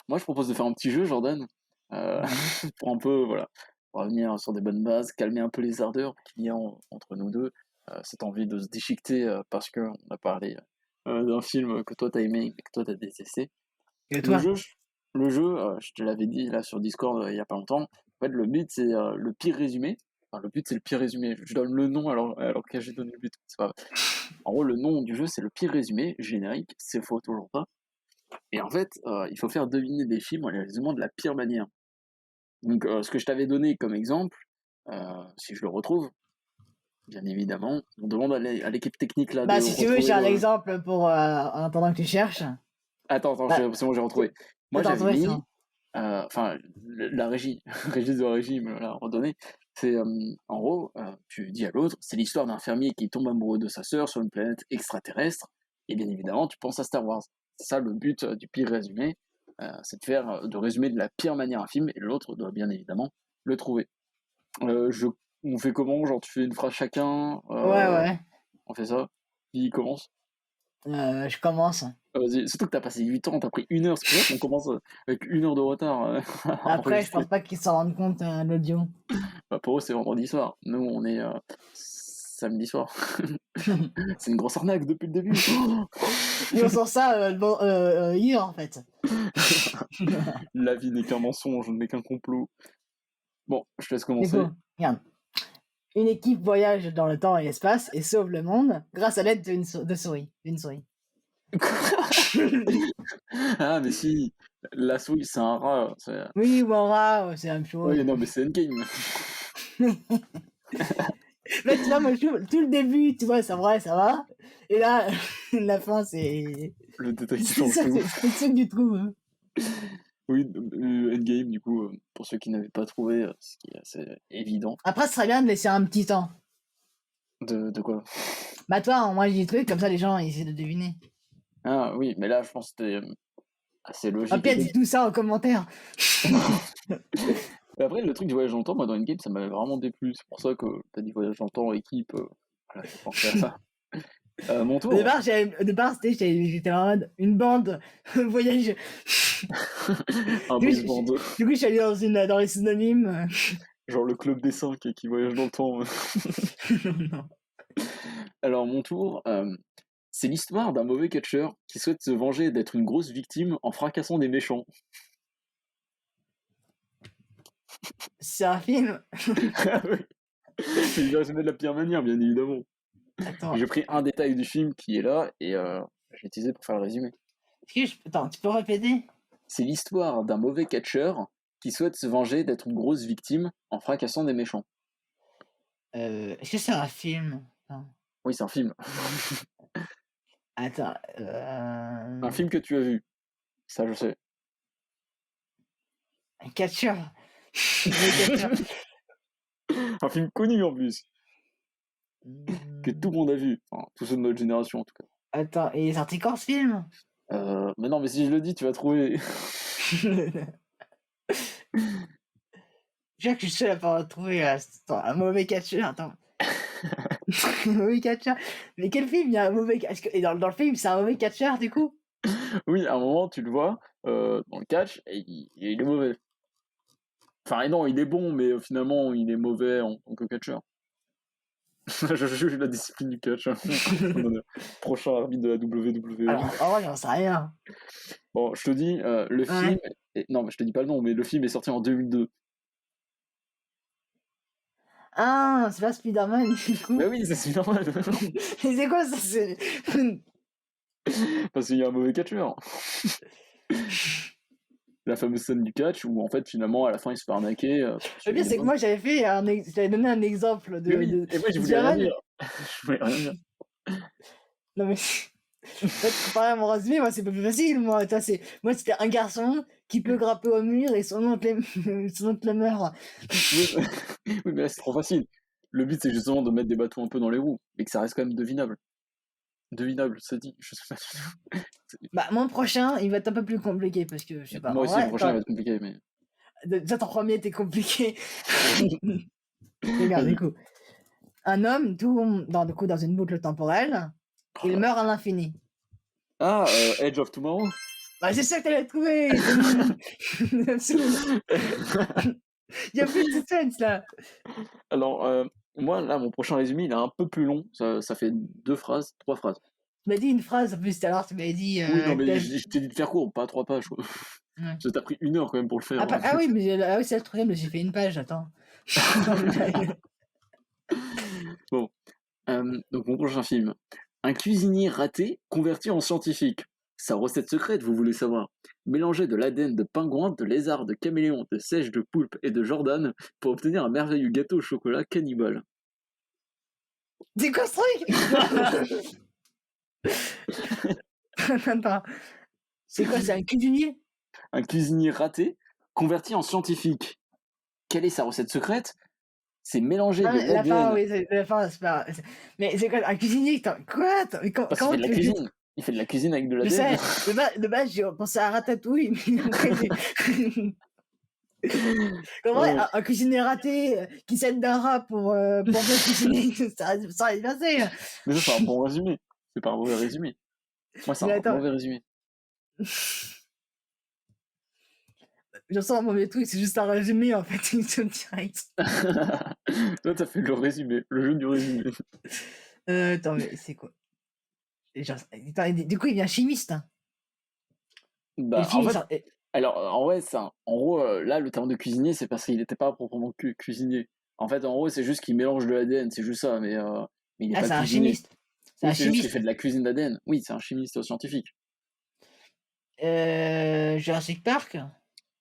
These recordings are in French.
Moi, je propose de faire un petit jeu, Jordan, euh, Mhm. pour un peu, voilà, pour revenir sur des bonnes bases, calmer un peu les ardeurs qu'il y a entre nous deux, cette envie de se déchiqueter parce que on a parlé d'un film que toi t'as aimé et que toi t'as détesté. Et Le toi? jeu, je te l'avais dit là sur Discord il y a pas longtemps. En fait, le but c'est le pire résumé. Enfin, le but c'est le pire résumé. Je donne le nom alors que j'ai donné le but. C'est pas vrai. En gros, le nom du jeu c'est le pire résumé générique. C'est faux toujours pas. Et en fait, il faut faire deviner des films en les résumant de la pire manière. Donc, ce que je t'avais donné comme exemple, si je le retrouve, bien évidemment, on demande à l'équipe technique là de Bah, si tu veux, retrouver j'ai un le. exemple pour en attendant que tu cherches. Attends, Bah, c'est bon, j'ai retrouvé. Moi, attends, j'avais ouais, c'est mis, bon. enfin, la régie, régie de la régie me l'a redonné. C'est en gros, tu dis à l'autre, c'est l'histoire d'un fermier qui tombe amoureux de sa sœur sur une planète extraterrestre, et bien évidemment, tu penses à Star Wars. C'est ça le but du pire résumé, c'est de résumer de la pire manière un film, et l'autre doit bien évidemment le trouver. Euh, je, on fait comment? Genre, tu fais une phrase chacun, Ouais, ouais. on fait ça. Qui commence? Je commence. Vas-y, surtout que t'as passé 8 ans, t'as pris 1 heure, c'est pour ça qu'on commence avec 1 heure de retard à Après, je enregistrer. pense pas qu'ils s'en rendent compte, l'audio. Bah, pour eux, c'est vendredi soir. Nous, on est samedi soir. C'est une grosse arnaque depuis le début. Ils ont sorti ça hier, en fait. La vie n'est qu'un mensonge, n'est qu'un complot. Bon, je te laisse Du coup, commencer. regarde. Une équipe voyage dans le temps et l'espace et sauve le monde grâce à l'aide de souris. D'une souris. Ah, mais si, la souris, c'est un rat. Oui, Mora, c'est la même chose. Oui, non, mais c'est Endgame. Là, tu vois, moi, tout le début, tu vois, ça vrai, ça va. Et là, la fin, c'est. Le détail qui C'est change ça, tout. c'est ça que tu trouves. Hein. Oui, Endgame, du coup, pour ceux qui n'avaient pas trouvé, ce qui est assez évident. Après, ce serait bien de laisser un petit temps. De quoi? Bah, toi, moi, j'ai des trucs, comme ça, les gens, ils essaient de deviner. Ah oui, mais là, je pense que c'était assez Ah, logique. Pierre, dis tout ça en commentaire. Mais après, le truc du voyage dans le temps, moi, dans Endgame, ça m'avait vraiment déplu. C'est pour ça que t'as dit voyage dans le temps, équipe. Voilà, j'ai pensé à ça. Mon tour. Au départ, j'étais en mode une bande, voyage. Un Du coup, boys band. je suis allé dans les synonymes. Genre le club des 5 qui voyage dans le temps. Non. Alors, mon tour. C'est l'histoire d'un mauvais catcheur qui souhaite se venger d'être une grosse victime en fracassant des méchants. C'est un film. Ah oui. Mais il va jamais de la pire manière, bien évidemment. Attends, J'ai pris un détail du film qui est là et je l'ai utilisé pour faire le résumé. attends, tu peux répéter? C'est l'histoire d'un mauvais catcheur qui souhaite se venger d'être une grosse victime en fracassant des méchants. Est-ce que c'est un film? Attends, Oui, c'est un film. attends, Un film que tu as vu. Ça, je sais. un catcheur. Le catcheur. Un film connu en plus, que tout le Hmm, monde a vu. Enfin, tous ceux de notre génération en tout cas. Attends, il est sorti quand ce film? Mais non, mais si je le dis, tu vas trouver. Je crois que je suis seul à pas retrouver attends, un mauvais catcheur. Attends. Un mauvais catcheur. Mais quel film il y a un mauvais catcheur? Et dans le film, c'est un mauvais catcheur du coup? Oui, à un moment, tu le vois dans le catch et il est mauvais. Enfin, non, il est bon, mais finalement, il est mauvais en tant que catcheur. Je juge la discipline du catch. Prochain arbitre de la WWE. Alors, en vrai, j'en sais rien. Bon, je te dis, le film. Ouais. Non, mais je te dis pas le nom, mais le film est sorti en 2002. Ah, c'est pas Spider-Man du Mais coup. oui, c'est normal. Mais c'est quoi ça? Parce qu'il y a un mauvais catcheur. La fameuse scène du catch où en fait finalement à la fin il se fait arnaquer parce Le qu'il pire, est c'est que mauvais. moi, j'avais donné un exemple Mais oui, et moi je voulais rien Spider-Man. dire. Je voulais rien dire. Non, mais en fait, comparé à mon résumé, moi, c'est pas plus facile. Moi, c'était un garçon qui peut grimper au mur et son oncle, son oncle meurt. Oui, mais, oui, mais là c'est trop facile. Le but c'est justement de mettre des bâtons un peu dans les roues et que ça reste quand même devinable. Devinable, ça dit. Je sais pas du tout. Bah, mon prochain, il va être un peu plus compliqué parce que, je sais pas, Moi en aussi le vrai, prochain il attends, va être compliqué mais. déjà ton premier était compliqué. Regarde, du Vas-y. coup, un homme tourne dans une boucle temporelle, Oh il là là. meurt à l'infini. Ah, Edge of Tomorrow? Bah, c'est ça que t'allais trouver! Absolument. Il y a plus de suspense là! Alors, moi, là, mon prochain résumé, il est un peu plus long. Ça fait 2 phrases, 3 phrases. Tu m'as dit une phrase en plus tout à l'heure, tu m'avais dit Oui, non, que mais t'as je t'ai dit de faire court, pas 3 pages, quoi. ouais. Ça t'a pris 1 heure quand même pour le faire, Ah, hein. ah oui, mais ah oui, c'est le troisième, j'ai fait une page, attends. Non, mais là, Bon, donc mon prochain film. Un cuisinier raté converti en scientifique. Sa recette secrète, vous voulez savoir? Mélanger de l'ADN de pingouin, de lézard, de caméléon, de seiche, de poulpe et de Jordan pour obtenir un merveilleux gâteau au chocolat cannibale. c'est quoi ce truc? Attends, c'est quoi, c'est un cuisinier? Un cuisinier raté converti en scientifique. Quelle est sa recette secrète? C'est mélanger Ah, de la fin, l'ADN. oui, c'est la fin, c'est pas mais c'est quoi un cuisinier? Attends, quoi? Attends, mais Parce qu'il comment fait de la tu veux cuisine. Il fait de la cuisine avec de je l'ADN. sais, de base, j'ai pensé à Ratatouille, mais après j'ai comment Ouais. un cuisinier raté, qui s'aide d'un rat pour bien cuisiner, ça va bien passer. Mais ça, c'est un bon résumé. C'est pas un mauvais résumé. Moi, c'est Mais un attends, mauvais résumé. je sens un mauvais truc, c'est juste un résumé en fait, une seule direct. Toi, t'as fait le résumé, le jeu du résumé. Attends, mais c'est quoi? Genre, attends, du coup, il devient chimiste, hein? Et le Bah, en film, il fait, sort et alors, en vrai, en gros, là, le terme de cuisinier, c'est parce qu'il n'était pas proprement cuisinier. En fait, en gros, c'est juste qu'il mélange de l'ADN, c'est juste ça, mais il n'est ah, pas c'est un cuisinier. chimiste. C'est un Oui, c'est juste qu'il chimiste. fait de la cuisine d'ADN. Oui, c'est un chimiste scientifique. Jurassic Park?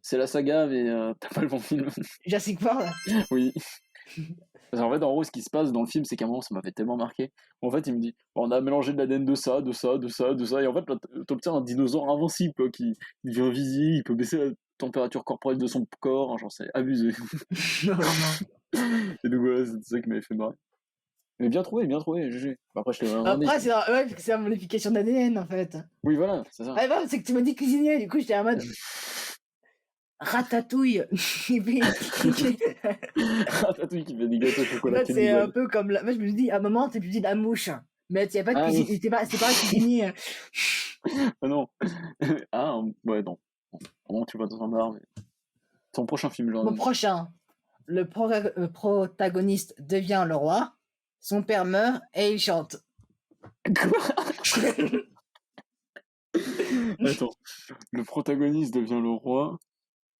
C'est la saga, mais t'as pas le bon film. Jurassic World? Oui. Parce qu'en fait, en gros, ce qui se passe dans le film, c'est qu'à un moment, ça m'avait tellement marqué. En fait, il me dit, on a mélangé de l'ADN de ça, de ça, de ça, de ça, et en fait, là, t'obtiens un dinosaure invincible, quoi, qui devient invisible, il peut baisser la température corporelle de son corps, genre, c'est abusé. Non, non. Et donc voilà, c'est ça qui m'avait fait marrer. Mais bien trouvé, GG. Bah, après, je l'ai regardé. Après, c'est ouais, parce que c'est la modification d'ADN, en fait. Oui, voilà, c'est ça. Ah, bah, c'est que tu m'as dit cuisinier, du coup, j'étais en mode ratatouille. Et puis Ratatouille qui fait des gâteaux au en chocolat fait, c'est un cannibale. peu comme la moi, je me suis dit, à un moment, tu plus dit la mouche, mais il y a pas de Ah oui, cuisine c'est pas un cuisinier. ah non. Ah, ouais, non. Bon, tu vas dans un bar, mais... Ton prochain film, genre. Mon prochain, le protagoniste devient le roi, son père meurt et il chante. Quoi? Attends. Le protagoniste devient le roi,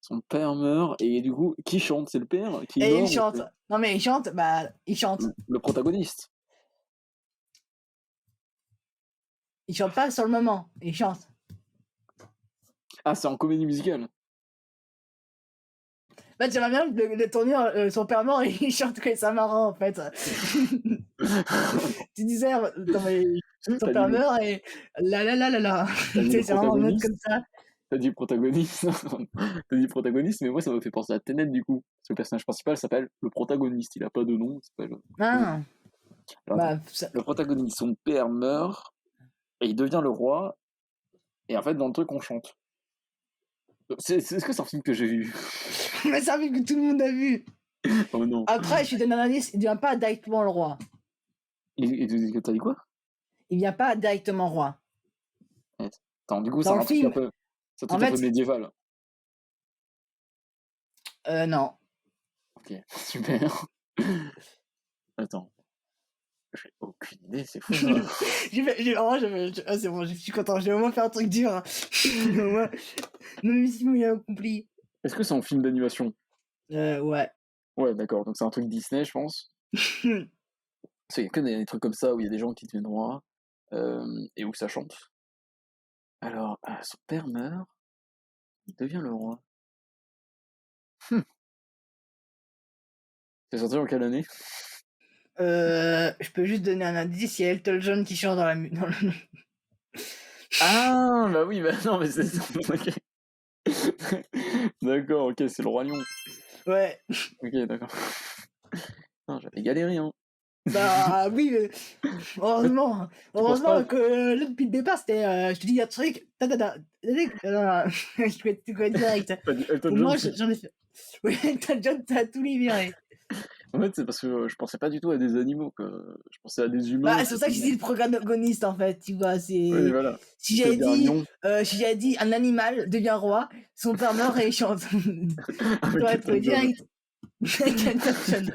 son père meurt, et du coup, qui chante? C'est le père qui Et il meurt ou chante. c'est Non, mais il chante, bah, il chante. le protagoniste? Il chante pas sur le moment, il chante. Ah, c'est en comédie musicale. Bah, j'aimerais bien le tourner, son père mort et il chante que ça marrant, en fait. Tu disais, attends, mais son T'as dit père le, meurt et la la la la la. t'as Tu dit sais, le c'est vraiment en mode protagoniste? comme ça. T'as dit protagoniste? T'as dit protagoniste, mais moi, ça m'a fait penser à Tenet, du coup. Parce que le personnage principal s'appelle le protagoniste, il a pas de nom, il s'appelle... Ah, Alors, attends. bah, ça Le protagoniste, son père meurt, et il devient le roi, et en fait, dans le truc, on chante. Est-ce que c'est un film que j'ai vu? mais c'est un film que tout le monde a vu. Oh non. Après, je suis donne un indice, il devient pas directement le roi. T'as dit quoi? Il devient pas directement roi. Attends, du coup, c'est Dans le un truc un film, peu... C'est un en truc un peu fait, médiéval. non. Ok, super. Attends. J'ai aucune idée, c'est fou ça. Ah, c'est bon, je suis content, j'ai au moins fait un truc dur, hein. Au moins, même mission il est accompli. Est-ce que c'est un film d'animation? Ouais. Ouais, d'accord, donc c'est un truc Disney, je pense. Parce qu'il y a que des trucs comme ça où il y a des gens qui deviennent rois, et où ça chante. Alors, son père meurt, il devient le roi. C'est sorti en quelle année? Je peux juste donner un indice, il y a Elton John qui chante dans le Ah, bah oui, bah non, mais c'est ça. Ok. D'accord, ok, c'est le roi lion. ouais. Ok, d'accord. Non, j'avais galéré, hein. Bah oui, heureusement Tu penses pas? que là depuis le départ c'était, je te dis un truc, ta ta ta, je vais direct. T'as dit Elton Pour John? moi j'en ai fait oui, Elton John, tu as tout libéré. En fait, c'est parce que je pensais pas du tout à des animaux, quoi. Je pensais à des humains Bah, c'est qui pour ça que j'ai dit le protagoniste, en fait, tu vois? oui, C'est voilà. Tu veux dire un lion si j'avais dit un animal devient roi, son père meurt et il chante. Tu avec aurais trouvé Elton John. direct. Avec Elton John.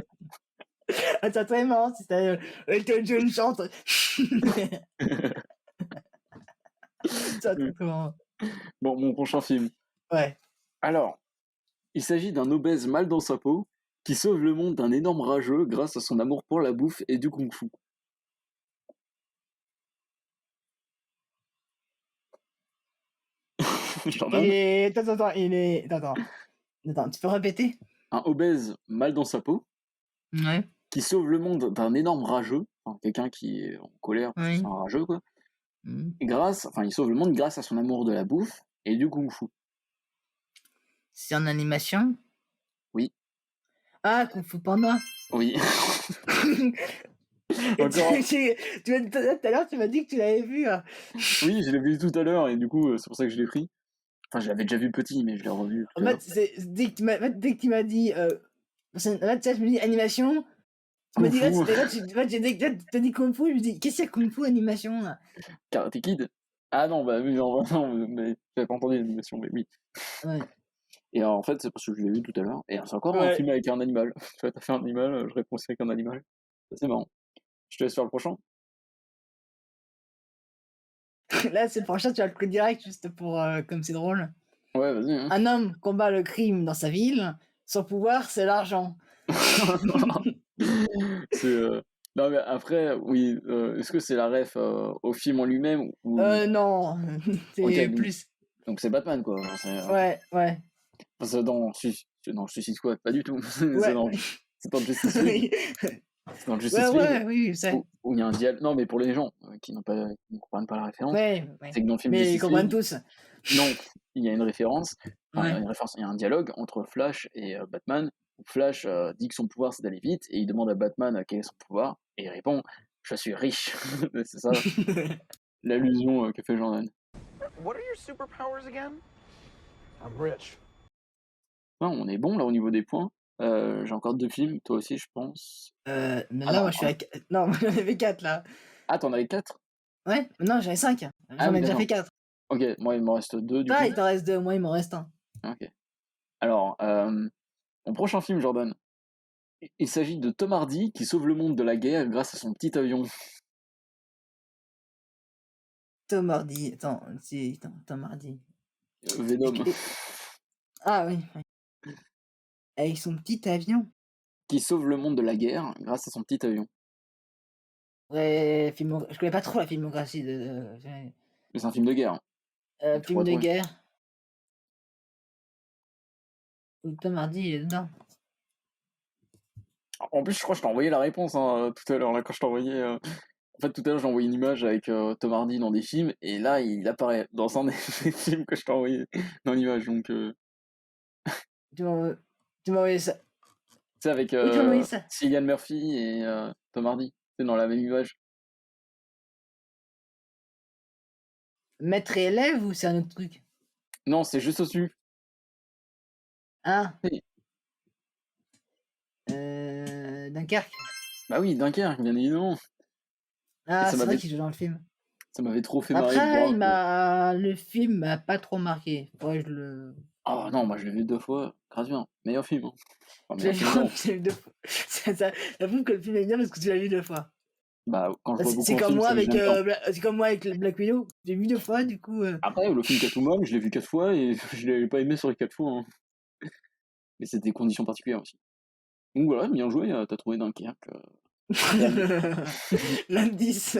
Ah, ça serait marrant si c'était, Elton John chante. Ça Oui. serait trop marrant. Bon, mon prochain film. Ouais. Alors, il s'agit d'un obèse mal dans sa peau qui sauve le monde d'un énorme rageux grâce à son amour pour la bouffe et du kung-fu. Il Jordan, est attends, il est attends, tu peux répéter? un obèse mal dans sa peau Ouais, qui sauve le monde d'un énorme rageux, enfin, quelqu'un qui est en colère parce que c'est oui. un rageux, quoi. Mmh. Enfin, il sauve le monde grâce à son amour de la bouffe et du kung-fu. C'est en animation? Oui, Ah, Kung Fu Panda. oui. Et Encore, tu m'as tout à l'heure, tu m'as dit que tu l'avais vu, oui, je l'ai vu tout à l'heure et du coup, c'est pour ça que je l'ai pris. Enfin, je l'avais déjà vu petit, mais je l'ai revu En tout à l'heure. fait, c'est dès que tu m'as dit, en fait, tu sais, je me dis animation, tu m'as dit Kung-fu, en fait, j'ai dit là, tu dit Kung Fu, je me dis: «Qu'est-ce qu'il y a Kung Fu animation là?» Karate Kid. Ah non, bah oui, non, non, mais j'avais pas entendu l'animation, mais oui. Ouais. Et en fait, c'est parce que je l'ai vu tout à l'heure. Et c'est encore un Ouais. film avec un animal. Tu vois, t'as fait un animal, je réponds aussi avec un animal. Ça, c'est marrant. Je te laisse faire le prochain. Là, c'est le prochain, tu as le pris direct juste pour, comme c'est drôle. Ouais, vas-y, hein. Un homme combat le crime dans sa ville, son pouvoir, c'est l'argent. C'est, non, mais après, oui, est-ce que c'est la ref, au film en lui-même ou Non, OK, c'est donc plus c'est Batman, quoi. Enfin, ouais, ouais. c'est dans Suicide Squad, pas du tout. C'est Ouais, dans ouais. c'est dans Justice League. Oui. C'est dans Ouais, Justice League ouais, oui, je sais. où il y a un dialogue non, mais pour les gens, qui ne comprennent pas la référence, Ouais, ouais. c'est que dans le film Mais ils Justice comprennent League tous. non, il y a une référence, enfin Ouais. il y a un dialogue entre Flash et Batman, où Flash, dit que son pouvoir c'est d'aller vite et il demande à Batman, quel est son pouvoir et il répond: «Je suis riche». C'est ça l'allusion, que fait Jordan. What are your superpowers again? I'm rich. Ah, on est bon là au niveau des points, j'ai encore 2 films, toi aussi je pense. Mais Ah là, non, moi, je suis à q non, moi, j'en avais 4 là. ah tu en avais 4? Ouais, non, j'en ai 5. Ah J'en oui ai déjà d'accord. fait 4. OK, moi il m'en reste 2 du Toi, coup. il t'en reste 2, moi, il m'en reste 1. OK. Alors, mon prochain film Jordan, il s'agit de Tom Hardy qui sauve le monde de la guerre grâce à son petit avion. Tom Hardy, attends, c'est attends, Tom Hardy. Est-ce Venom. qu'il est ah oui, ouais. Avec son petit avion. Qui sauve le monde de la guerre grâce à son petit avion. Ouais, je connais pas trop la filmographie Mais c'est un film de guerre, hein, donc tu film pourras de trouver. guerre où Tom Hardy, il est dedans. En plus, je crois que je t'ai envoyé la réponse, hein, tout à l'heure, là, quand je t'ai envoyé, en fait, tout à l'heure, j'ai envoyé une image avec, Tom Hardy dans des films et là, il apparaît dans un des des films que je t'ai envoyé dans l'image, donc Tu m'as tu m'as envoyé ça. tu sais, avec, Où tu m'as envoyé ça? Cillian Murphy et Tom Hardy, c'est dans la même image. Maître et élève ou c'est un autre truc? Non, c'est juste au-dessus. Ah, Oui, Dunkerque? bah oui, Dunkerque, bien évidemment et Ah, c'est vrai qu'il joue dans le film. ça m'avait trop fait marrer de Après, voir que le film m'a pas trop marqué. Faudrait que je le oh non, moi je l'ai vu 2 fois, grave bien, meilleur film, hein. Enfin, je l'ai meilleur vu film non, je l'ai vu 2 fois. Ça prouve que le film est bien parce que tu l'as vu 2 fois. bah, quand je Bah, vois beaucoup un film, c'est comme moi avec le Black Widow. J'ai vu 2 fois du coup, après, le film Catwoman, je l'ai vu 4 fois et je l'avais pas aimé sur les 4 fois, hein. Mais c'était des conditions particulières aussi. Donc voilà, bien joué, tu trouvé Dunkerque, très bien. l'indice.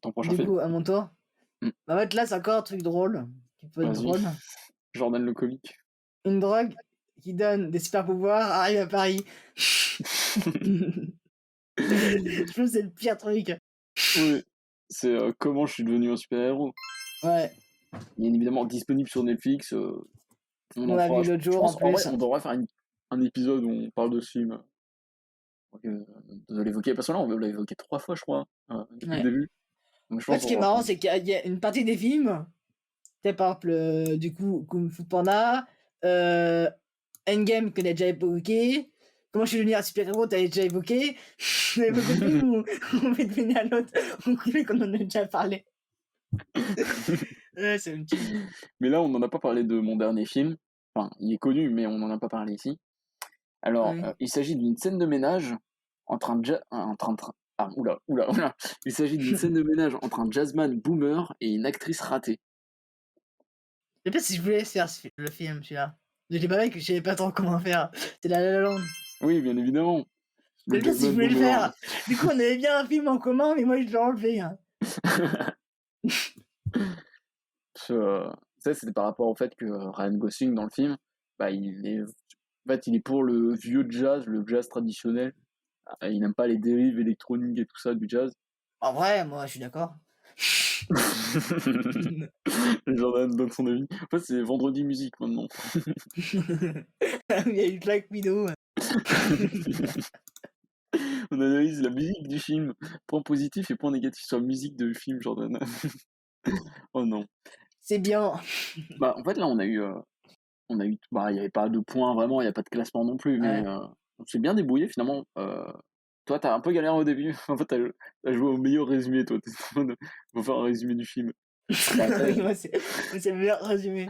Ton prochain Du film? coup, à mon tour. Mmh, Bah, en fait, là, c'est encore un truc drôle, qui peut être vas-y, drôle. Jordan le comique. Une drogue qui donne des super pouvoirs arrive à Paris. Je trouve que c'est le pire truc. Oui, c'est, Comment je suis devenu un super-héros. Ouais, Bien évidemment disponible sur Netflix, on on en l'a fera vu je l'autre je jour en pense en vrai, plus. on devrait faire un épisode où on parle de ce film, de l'évoquer parce que là, on l'a évoqué 3 fois, je crois, depuis le Ouais. début. Donc je En fait, pense ce qu'on qui est va marrant, prendre c'est qu'il y a une partie des films, tu sais, par exemple, du coup, Kung Fu Panda, heu, Endgame que t'as déjà évoqué. Comment je suis devenu un super-héros, t'avais déjà évoqué. On a beaucoup de films où on fait deviner à l'autre, on croyait qu'on en a déjà parlé. Ouais, ça me tue. Mais là, on n'en a pas parlé de mon dernier film. Enfin, il est connu, mais on n'en a pas parlé ici. Alors, Ouais. il s'agit d'une scène de ménage entre un oula. Il s'agit d'une scène de ménage entre un jazzman boomer et une actrice ratée. Je sais pas si je voulais faire le film, celui-là. J'étais pas mec, je savais pas trop comment faire. C'est La La Land. Oui, bien évidemment. Je Le sais pas si je jazzman voulais le boomer. faire. Du coup, on avait bien un film en commun, mais moi je l'ai enlevé. Hein. Ça, c'était par rapport au fait que Ryan Gosling, dans le film, bah, il est pour le vieux jazz, le jazz traditionnel. Il n'aime pas les dérives électroniques et tout ça du jazz. En vrai, moi je suis d'accord. Jordan donne son avis. En fait, c'est vendredi musique maintenant. Il y a eu Black Widow. On analyse la musique du film. Point positif et point négatif sur la musique du film, Jordan. Oh non. C'est bien. Bah, en fait, là, bah, il n'y avait pas de points vraiment, il n'y a pas de classement non plus, mais Ouais. on s'est bien débrouillé finalement. Toi, t'as un peu galéré au début. En fait, t'as joué au meilleur résumé, toi. T'es en mode, faut faire un résumé du film. Et après, Oui, moi c'est le meilleur résumé.